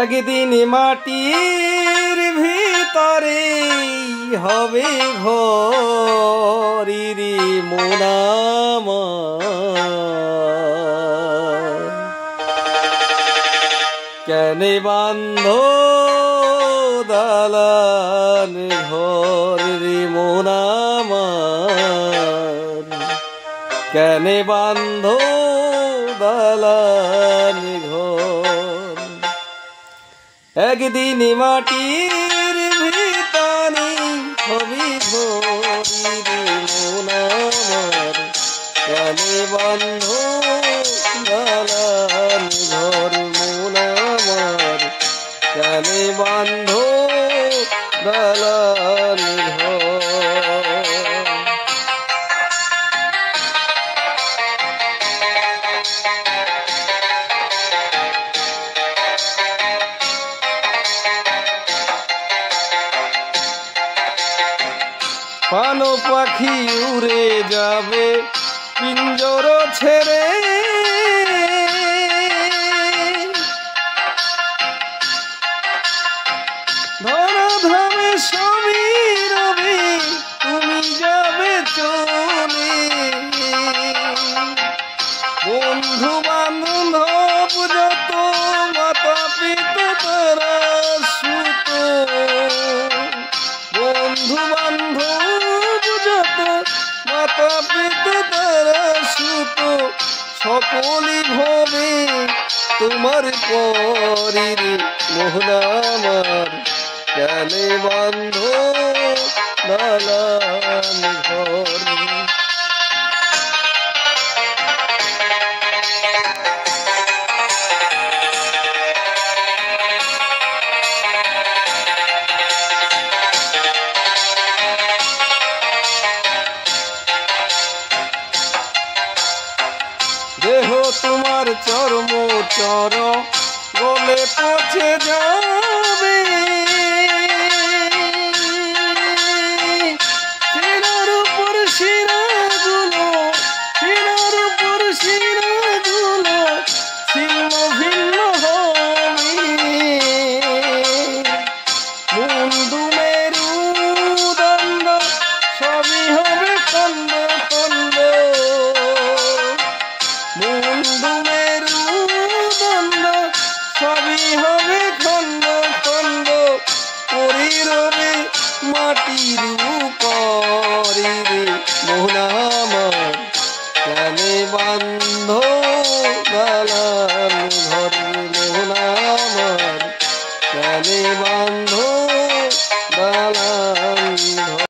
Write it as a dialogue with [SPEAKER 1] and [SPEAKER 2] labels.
[SPEAKER 1] একদিন মাটির ভিতরে হবে ঘরিরি মোনামা, কেনে বান্ধ দালান ঘর রে মোনামার, কেনে বান্ধ দালান ঘর। একদিন মাটির ভিতরে হবি ঘরি রে মোনামার, কেনে বান্ধ দালান ঘর মোনামার, কেনে বান্ধ দালান ঘর। পানো পাখি উড়ে যাবে পিঞ্জর ছেড়ে, ধরাধামে সবই রবে তুমি যাবে চলে। বন্ধু বান্ধব যত মাতা পিতা তারা সুত, বন্ধু বান্ধব যত মাতা পিতা তারা সুত, সকলই ভবে তোমার পরে রে মোহনামার, কেনে বান্ধ দালান ঘর। দেহ তোমার চর্ম চর গলে পচে যাবে, শিরার উপর শিরাগুলো, শিরার উপর শিরাগুলো ছিন্ন ভিন্ন হবে। মুন্ডু মেরু দণ্ড সবই হবে খন্ড খন্ড, মুন্ডু মেরু দণ্ড সবই হবে খন্ড খন্ড, পরি রবে মাটির উপরে রে মোহনামার, কেনে বান্ধ দালান ঘর মোহনামার, কেনে বান্ধ